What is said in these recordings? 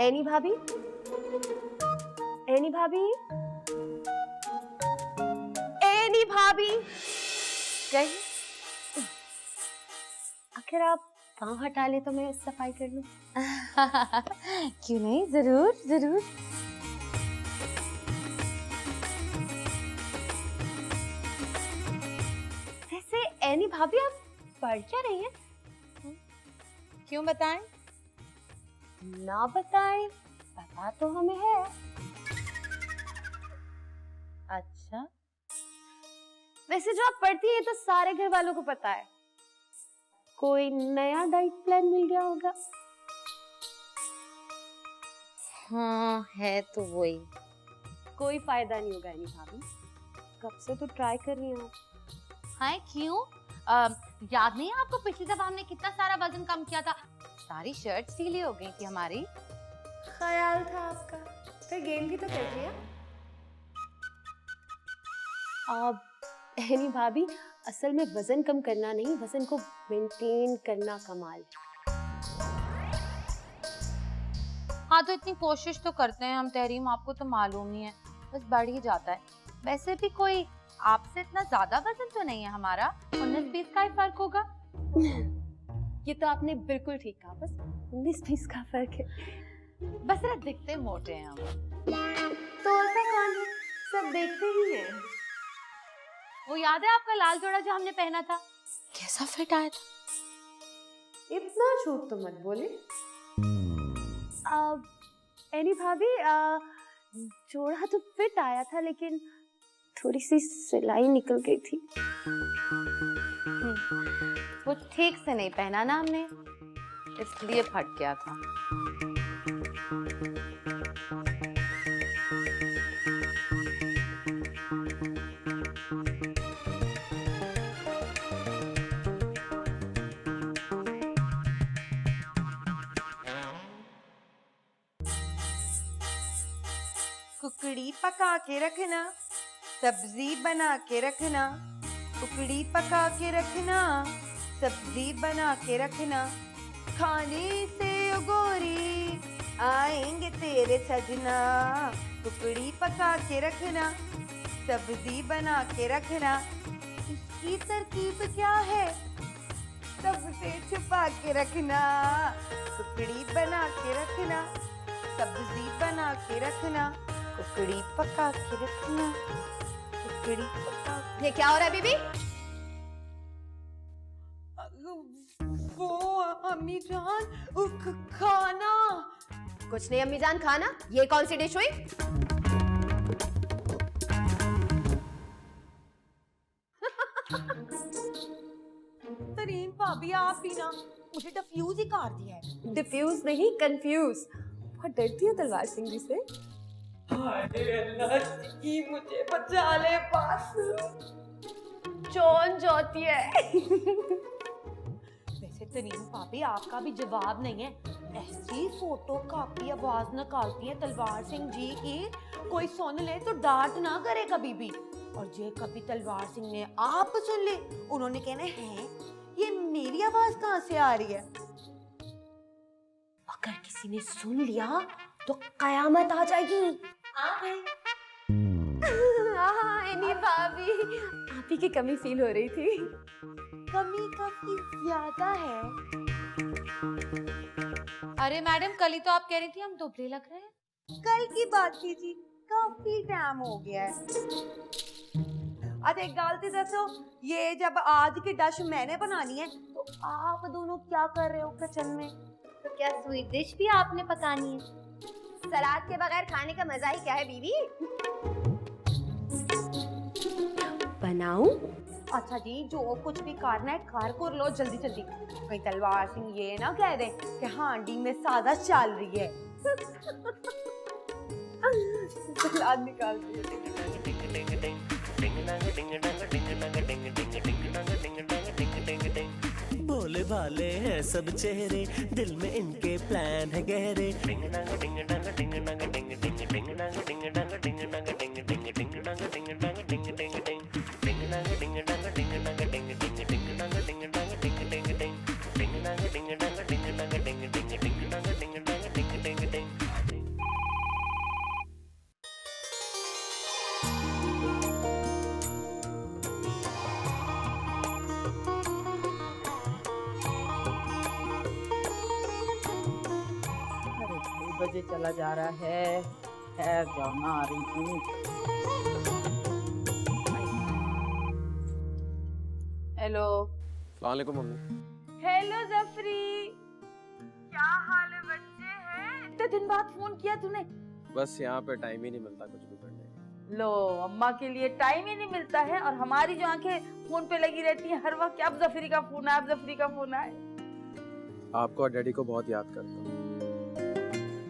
Any भाभी, any भाभी, any भाभी, कहीं आखिर आप पाँव हटा ले तो मैं सफाई कर लूं। क्यों नहीं, जरूर जरूर। वैसे एनी भाभी आप पढ़ क्या रही हैं? क्यों बताएं? ना बताएं, पता तो हमें है। अच्छा, वैसे जो आप पढ़ती हैं तो सारे घर वालों को पता है। कोई नया डाइट प्लान मिल गया होगा? हाँ है तो वही। कोई फायदा नहीं होगा एनी भाभी, कब से तो ट्राई कर रही हूँ। हाय क्यों? याद नहीं है आपको पिछली दफा हमने कितना सारा वजन कम किया था? सारी शर्ट ढीली हो गई थी हमारी। ख्याल था आपका, फिर गेम भी तो कर लिया। अब एनी भाभी असल में वजन कम करना नहीं, वजन को मेंटेन करना कमाल है। हाँ तो इतनी कोशिश तो करते हैं हम तहरीम, आपको तो मालूम ही है, बस बढ़ ही जाता है। वैसे भी कोई आपसे इतना ज्यादा वजन तो नहीं है हमारा, 19-20 का ही फर्क होगा। ये तो आपने बिल्कुल ठीक कहा, बस 19-20 का फर्क है। बस जरा दिखते मोटे हैं हम। तो ऐसा कौन है, सब देखते ही हैं। वो याद है आपका लाल जोड़ा जो हमने पहना था, कैसा फिट आया था? इतना झूठ तो मत बोले। एनी भाभी जोड़ा तो फिट आया था, लेकिन थोड़ी सी सिलाई निकल गई थी। वो ठीक से नहीं पहना ना हमने, इसलिए फट गया था। कुकड़ी पका के रखना, सब्जी बना के रखना, कुकड़ी पका के रखना, सब्जी बना के रखना, खाने से ओ गोरी आएंगे तेरे सजना। कुकड़ी पका के रखना, सब्जी बना के रखना, इसकी तरकीब क्या है सबसे छुपा के रखना। कुकड़ी बना के रखना, सब्जी बना के रखना, कुकड़ी पका के रखना, कुकड़ी पका। ये क्या हो रहा है बीबी? वो अम्मी जान, खाना। कुछ नहीं अम्मी जान, खाना? ये कौन सी डिश हुई? तरीन भाभी आप ही ना मुझे डिफ्यूज ही कर दिया है। डिफ्यूज नहीं, कंफ्यूज। बहुत डरती हो तलवार सिंह जी से। की मुझे बचा ले बस। चौन जाती है। वैसे तरीन भाभी आपका भी जवाब नहीं है, ऐसी फोटो कॉपी आवाज निकालती है तलवार सिंह जी की, कोई सुन ले तो डांट ना करे कभी भी। और जे कभी तलवार सिंह ने आप सुन ले, उन्होंने कहना है ये मेरी आवाज कहाँ से आ रही है। अगर किसी ने सुन लिया तो कयामत आ जाएगी। आ गई। हाँ एनी भाभी, आप ही की कमी फील हो रही थी। कमी काफी ज्यादा है। अरे मैडम, कल ही तो आप कह रही थी हम दुबले लग रहे हैं। कल की बात कीजिए, काफी टाइम हो गया है। अच्छा एक गलती दसो, ये जब आज की डिश मैंने बनानी है तो आप दोनों क्या कर रहे हो किचन में? तो क्या स्वीट डिश भी आपने पकानी है? सलाद के बगैर खाने का मजा ही क्या है बीवी? बनाऊं? अच्छा जी, जो कुछ भी करना है कार कर लो जल्दी जल्दी। कहीं तलवार सिंह ये ना कह दे कि हांडी में सादा चल रही है। सलाद निकाल भोले भाले हैं सब चेहरे, दिल में इनके प्लान है गहरे। बजे चला जा रहा है। खैर जाओ ना, आ रही हूँ। हेलो। अस्सलामुअलैकुम मम्मी। हेलो जफरी, क्या हाल है बच्चे हैं? इतने दिन बाद फोन किया तूने। बस यहाँ पे टाइम ही नहीं मिलता कुछ भी करने का। लो, अम्मा के लिए टाइम ही नहीं मिलता है और हमारी जो आंखें फोन पे लगी रहती हैं हर वक्त, अब जफरी का फोन आए, अब जफरी का फोन आए। आपको और डैडी को बहुत याद करता हूँ।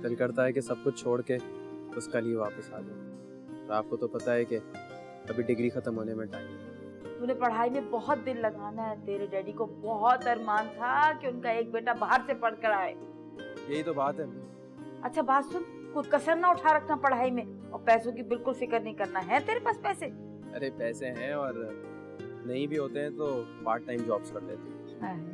दिल करता है कि सब कुछ छोड़ के बस कल ही वापस आ जाऊँ। और आपको तो पता है कि अभी डिग्री खत्म होने में टाइम है। तूने पढ़ाई में बहुत दिल लगाना है। तेरे डैडी को बहुत अरमान था कि उनका एक बेटा बाहर से पढ़कर आए। यही तो बात है। अच्छा बात सुन, कोई कसर ना उठा रखना पढ़ाई में, और पैसों की बिल्कुल फिक्र नहीं करना है। तेरे पास पैसे? अरे पैसे हैं, और नहीं भी होते हैं तो पार्ट टाइम जॉब्स कर लेते हैं।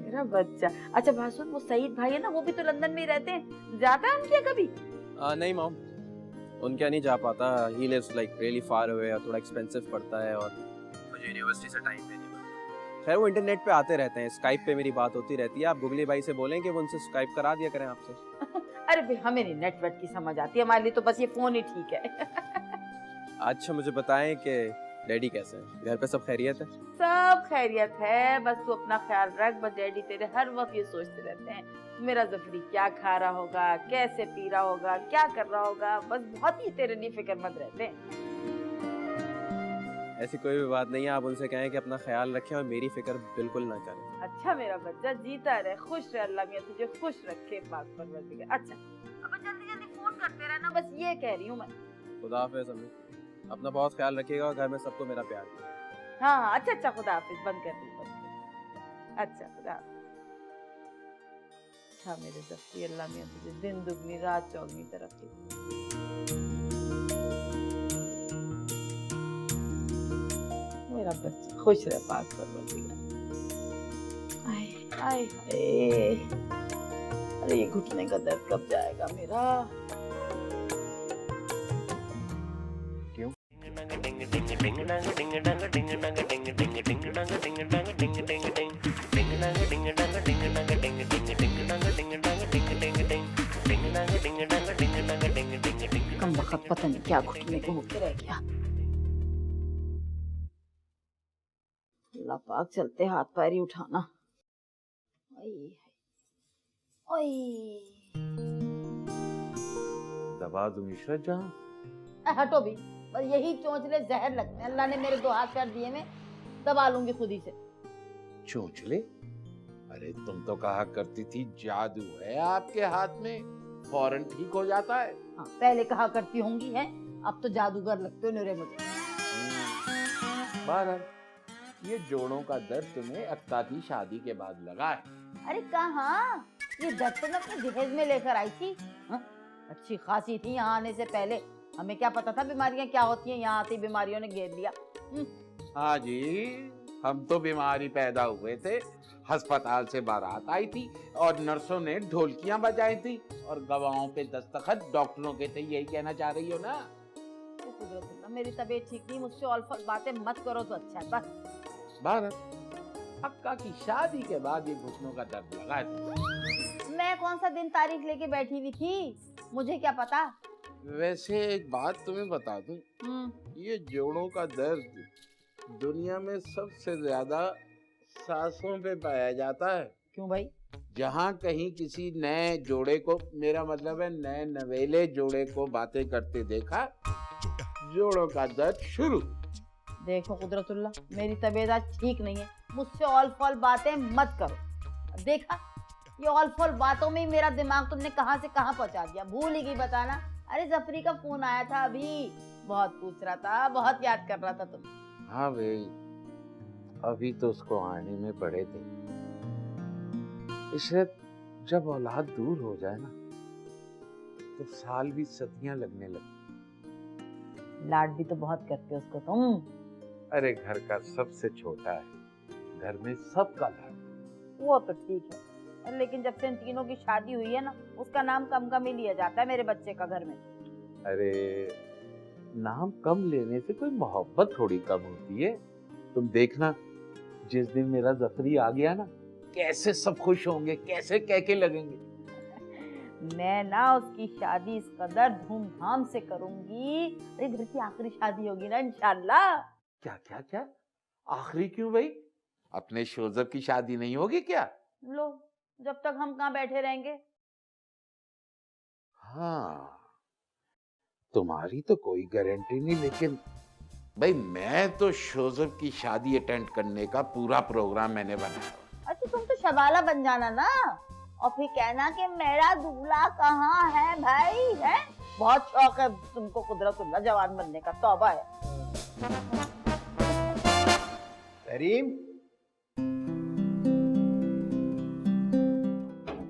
मेरा बच्चा। अच्छा बात सुन, वो सईद भाई है ना, वो भी तो लंदन में ही रहते हैं, जाता है उनके यहाँ कभी? नहीं मॉम, उनके यहाँ नहीं जा पाता। He lives like really far away, और थोड़ा एक्सपेंसिव पड़ता है, और मुझे यूनिवर्सिटी से टाइम पे नहीं मिलता। खैर वो इंटरनेट पे आते रहते हैं, स्काइप पे मेरी बात होती रहती है। आप गुगली भाई से बोलें कि वो उनसे स्काइप करा दिया करें आपसे। अरे भाई हमें नहीं नेटवर्क की समझ आती, हमारे लिए तो बस ये फोन ही ठीक है। अच्छा मुझे बताएं कि डैडी कैसे हैं? घर पे सब खैरियत है? सब खैरियत है, बस तू अपना ख्याल रख। बस डैडी तेरे हर वक्त ये सोचते रहते हैं मेरा जफरी क्या खा रहा होगा, कैसे पी रहा होगा, क्या कर रहा होगा। बस बहुत ही तेरे लिए फिक्रमंद रहते हैं। ऐसी कोई भी बात नहीं है, आप उनसे कहें कि अपना ख्याल रखें और मेरी फिक्र बिल्कुल ना करें। अच्छा मेरा बच्चा, जीता रहे, खुश रहे, अल्लाह मियां तुझे खुश रखे। पाक परवरदिगार। अच्छा अब जल्दी जल्दी फोन करते रहना, बस ये कह रही हूँ मैं। खुदा हाफिज़ अम्मी, अपना बहुत ख्याल रखिएगा और घर में सबको मेरा प्यार। हाँ अच्छा अच्छा, खुदा हाफिज। बंद कर दी, बंद कर। अच्छा खुदा हाफिज। अच्छा मेरे जफ्ती, अल्लाह मियां तुझे दिन दुगनी रात चौगनी तरक्की। मेरा बच्चा खुश रहे, पाक परवरदिगार। आए आए हाय, अरे ये घुटने का दर्द कब जाएगा मेरा? कम वक्त पता नहीं क्या घुटने को होके रह गया। अल्लाह पाक, चलते हाथ पैर ही उठाना। ओए दबा दूं इशरत जहां? हटो भी, बस यही चोंचले जहर लगते हैं। अल्लाह ने मेरे दो हाथ पैर दिए, मैं दबा लूंगी खुद ही से। चोंचले? अरे तुम तो कहा करती थी जादू है आपके हाथ में, फौरन ठीक हो जाता है। हाँ पहले कहा करती होंगी है, अब तो जादूगर लगते हो निरे मुझे। बहरहाल ये जोड़ों का दर्द तुम्हें अक्ता की शादी के बाद लगा है। अरे कहाँ, ये दर्द तो मैं अपने जहेज में लेकर आई थी। हाँ? अच्छी खासी थी यहाँ आने से पहले। हमें क्या पता था बीमारियां क्या होती हैं, यहाँ आती बीमारियों ने घेर लिया। हाँ जी, हम तो बीमारी पैदा हुए थे, अस्पताल से बारात आई थी और नर्सों ने ढोलकियां बजाई थी और गवाहों पे दस्तखत डॉक्टरों के थे। यही कहना चाह रही हो ना? कुदरत, मेरी तबीयत ठीक नहीं, मुझसे ऑलफल बातें मत करो तो अच्छा है बस। भारत अक्का की शादी के बाद ये घुटनों का दर्द लगा है। मैं कौन सा दिन तारीख लेके बैठी हुई थी, मुझे क्या पता। वैसे एक बात तुम्हें बता दूं, ये जोड़ों का दर्द दुनिया में सबसे ज्यादा सांसों पे पाया जाता है। क्यों भाई? जहाँ कहीं किसी नए जोड़े को, मेरा मतलब है नए नवेले जोड़े को बातें करते देखा, जोड़ों का दर्द शुरू। देखो कुदरतुल्लाह, मेरी तबीयत आज ठीक नहीं है, मुझसे ऑल फॉल बातें मत करो। देखा, ये ऑल फॉल बातों में ही मेरा दिमाग तुमने कहाँ से कहाँ पहुँचा दिया, भूल ही गई बताना। अरे जफरी का फोन आया था अभी, बहुत पूछ रहा था, बहुत याद कर रहा था तुम। हाँ भाई, अभी तो उसको आने में पड़े थे। इशरत, जब औलाद दूर हो जाए ना तो साल भी सदियां लगने लगती। लाड भी तो बहुत करते हो उसको तुम। अरे घर का सबसे छोटा है, घर में सबका लाड। वो तो ठीक है, लेकिन जब से इन तीनों की शादी हुई है ना, उसका नाम कम कम ही लिया जाता है मेरे बच्चे का घर में। अरे नाम कम लेने से कोई मोहब्बत थोड़ी कम होती है। तुम देखना, जिस दिन मेरा जफरी आ गया ना, कैसे सब खुश होंगे, कैसे कह के लगेंगे। मैं ना उसकी शादी इस कदर धूमधाम से करूंगी, अरे घर की आखिरी शादी होगी ना इंशाल्लाह। क्या क्या क्या? आखिरी क्यों भाई? अपने शोजब की शादी नहीं होगी क्या? लो, जब तक हम कहाँ बैठे रहेंगे। हाँ, तुम्हारी तो कोई गारंटी नहीं, लेकिन भाई मैं तो शोजब की शादी अटेंड करने का पूरा प्रोग्राम मैंने बनाया। अच्छा तुम तो शबाला बन जाना ना, और फिर कहना कि मेरा दूल्हा कहाँ है भाई, है? बहुत शौक है तुमको कुदरतुल्लाह जवान बनने का, तौबा है। तहरीम,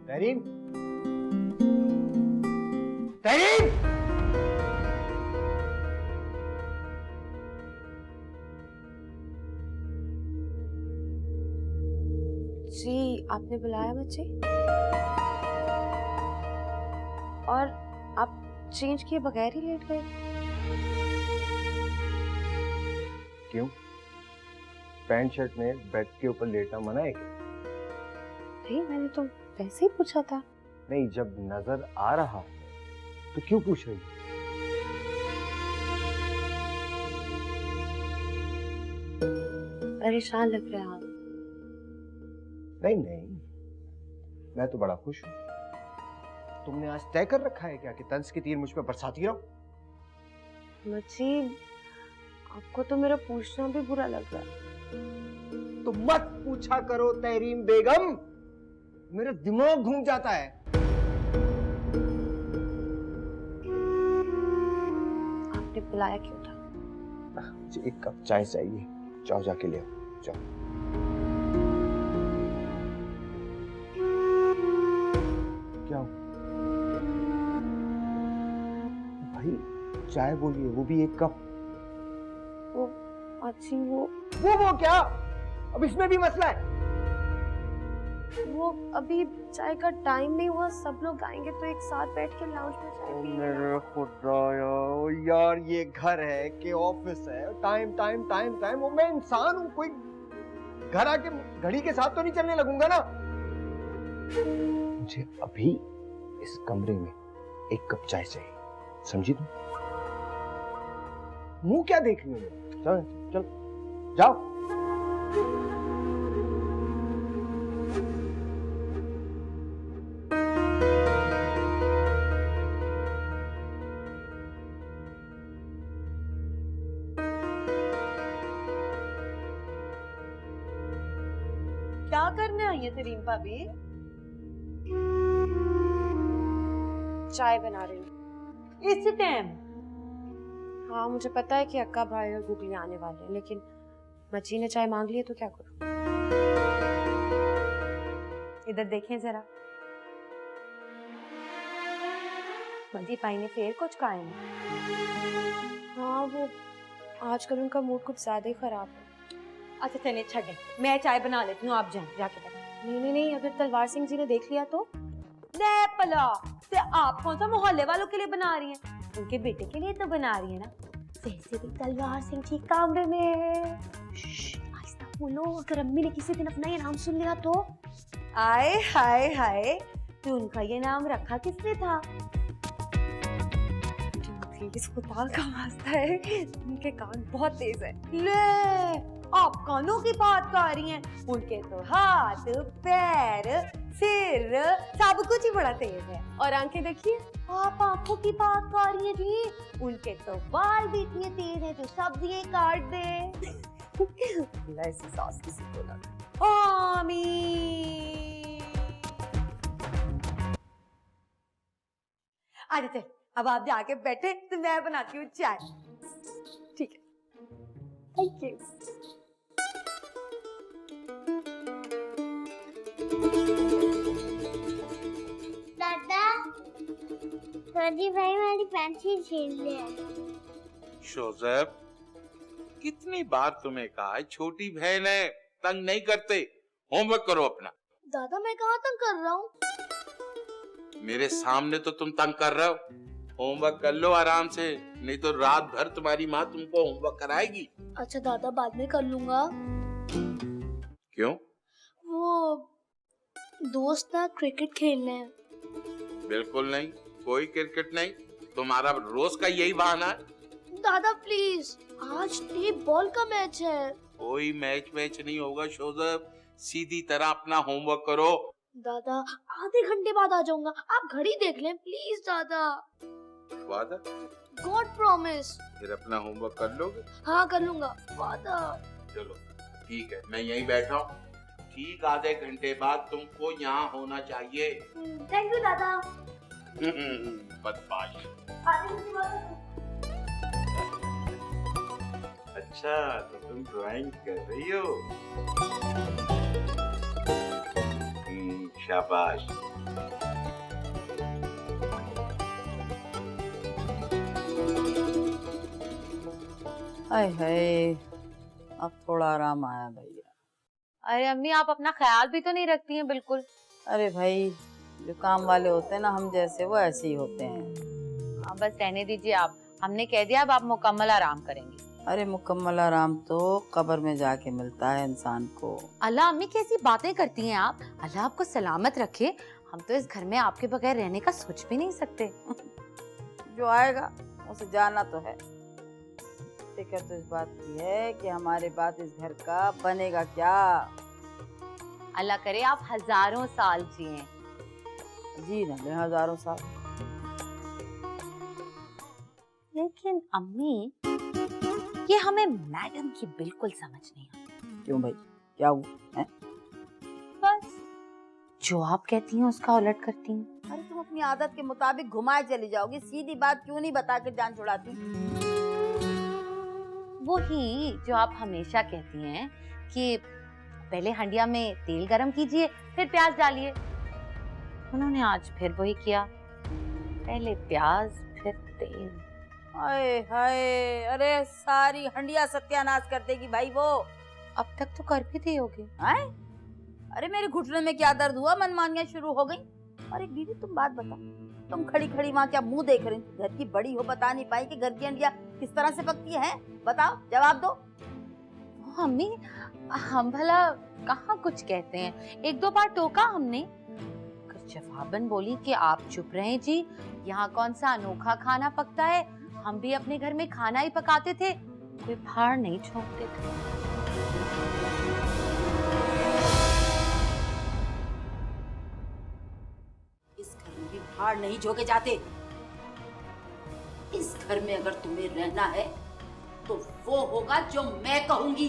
तहरीम, तहरीम। जी आपने बुलाया मुझे? और आप चेंज किए बगैर ही लेट गए? क्यों? पैंट शर्ट में बेड के ऊपर लेटना मना है क्या? नहीं, मैंने तो वैसे ही पूछा था। नहीं, जब नजर आ रहा है तो क्यों पूछ रही हो? परेशान लग रहे हैं आप। नहीं नहीं, मैं तो बड़ा खुश हूँ। तुमने आज तय कर रखा है क्या कि तंज के तीर मुझ पे बरसाती रहो? मुझे आपको तो मेरा पूछना भी बुरा लग रहा है। तो मत पूछा करो तहरीम बेगम, मेरा दिमाग घूम जाता है। आपने बुलाया क्यों था? मुझे एक कप चाय चाहिए, जाओ जाके ले आओ, जाओ। क्या हुआ? भाई चाय बोलिए, वो भी एक कप। वो अच्छी वो क्या? अब इसमें भी मसला है? वो अभी चाय का टाइम नहीं हुआ, सब लोग आएंगे तो एक साथ बैठ के लाउंज में चाय पिएंगे। मेरे खुदाया, यार ये घर है कि ऑफिस है? टाइम टाइम टाइम टाइम, वो मैं इंसान हूँ, कोई घर आके घड़ी के साथ तो नहीं चलने लगूंगा ना। मुझे अभी इस कमरे में एक कप चाय चाहिए, समझी तुम? मुंह क्या देख रही हो? चलो चलो जाओ। क्या करने आई है तरीम भाभी? चाय बना रही हूँ। इस टाइम? हाँ मुझे पता है कि अक्का भाई और गुगली आने वाले हैं, लेकिन मची ने चाय मांग ली है तो क्या करूँ? इधर देखें जरा, मजी भाई ने फिर कुछ कहा है? हाँ वो आजकल उनका मूड कुछ ज्यादा ही खराब है। अच्छा चलिए छठे, मैं चाय बना लेती हूँ, आप जाएं जाके बैठें। नहीं नहीं नहीं, अगर तलवार सिंह जी ने देख लिया तो? ले पला, से आप कौन सा मोहल्ले वालों के लिए बना रही हैं? उनके बेटे के लिए तो बना रही है ना। वैसे भी तलवार सिंह जी कमरे में। आहिस्ता बोलो, अगर अम्मी ने किसी दिन अपना ये नाम सुन लिया तो? आए हाय हाय, तो उनका ये नाम रखा किसने था? प्लीज खुदा का वास्ता है, उनके कान बहुत तेज है। ले, आप कानों की बात कर रही हैं? उनके तो हाथ, पैर, सिर सब कुछ ही बड़ा तेज है। और आंखें देखिए। आप आंखों की बात कर रही हैं जी? उनके तो बाल भी इतने तेज हैं जो सब्जियां काट दे। ऐसी सास किसी को ना। आमीन। अरे चल, अब आप जाके बैठे तो मैं बनाती हूँ चाय। ठीक है, थैंक यू। दादा, सॉरी भाई, हमारी पेंसिल छीन ले। शोजब, कितनी बार तुम्हें कहा है, छोटी बहन है, तंग नहीं करते, होमवर्क करो अपना। दादा मैं कहाँ तंग कर रहा हूँ? मेरे सामने तो तुम तंग कर रहे हो। होमवर्क कर लो आराम से, नहीं तो रात भर तुम्हारी माँ तुमको होमवर्क कराएगी। अच्छा दादा, बाद में कर लूंगा। क्यों? वो दोस्त ना क्रिकेट खेलने हैं। बिल्कुल नहीं, कोई क्रिकेट नहीं। तुम्हारा रोज का यही बहाना है। दादा प्लीज, आज टेप बॉल का मैच है। कोई मैच नहीं होगा जोसेफ, सीधी तरह अपना होमवर्क करो। दादा आधे घंटे बाद आ जाऊंगा, आप घड़ी देख लें प्लीज दादा। वादा? God promise. फिर अपना होमवर्क कर लोगे? हाँ कर लूंगा, वादा। चलो ठीक है, मैं यहीं बैठा हूँ। ठीक आधे घंटे बाद तुमको यहाँ होना चाहिए। थैंक यू दादा। बदमाश। आधे घंटे बाद। अच्छा तो तुम ड्राइंग कर रही हो? शाबाश। हाय हाय, अब थोड़ा आराम आया भैया। अरे अम्मी, आप अपना ख्याल भी तो नहीं रखती हैं बिल्कुल। अरे भाई, जो काम वाले होते हैं ना हम जैसे, वो ऐसे ही होते हैं। हाँ बस रहने दीजिए आप, हमने कह दिया अब आप मुकम्मल आराम करेंगी। अरे मुकम्मल आराम तो कब्र में जाके मिलता है इंसान को। अल्लाह अम्मी कैसी बातें करती हैं आप। अल्लाह आपको सलामत रखे। हम तो इस घर में आपके बगैर रहने का सोच भी नहीं सकते। जो आएगा उसे जाना तो है। फिक्र तो इस बात की है कि हमारे बाद इस घर का बनेगा क्या। अल्लाह करे आप हजारों साल जिए। जी ना ले हजारों साल। लेकिन अम्मी, ये हमें मैडम की बिल्कुल समझ नहीं आती। क्यों भाई, क्या हुआ है? बस जो आप कहती हैं उसका उलट करती हैं। अरे तुम अपनी आदत के मुताबिक घुमाए चली जाओगी, सीधी बात क्यों नहीं बता के जान छुड़ाती? वही जो आप हमेशा कहती हैं कि पहले हंडिया में तेल गरम कीजिए फिर प्याज डालिए। उन्होंने आज फिर वही किया, पहले प्याज फिर तेल। हाय हाय, अरे सारी हंडिया सत्यानाश कर देगी भाई वो। अब तक तो कर भी दी होगी। हाय, अरे मेरे घुटने में क्या दर्द हुआ, मनमानियां शुरू हो गई। और एक दीदी तुम बात बता, तुम खड़ी खड़ी वहाँ क्या मुंह देख रही थी? घर की बड़ी हो, बता नहीं पाई कि घर की हंडिया किस तरह से पकती है? बताओ, जवाब दो। अम्मी, हम भला कहाँ कुछ कहते हैं, एक दो बार टोका हमने। जवाबन बोली कि आप चुप रहें जी, यहाँ कौन सा अनोखा खाना पकता है, हम भी अपने घर में खाना ही पकाते थे, कोई भाड़ नहीं छोड़ते थे। इस घर में भी भाड़ नहीं झोंके जाते। इस घर में अगर तुम्हें रहना है तो वो होगा जो मैं कहूंगी।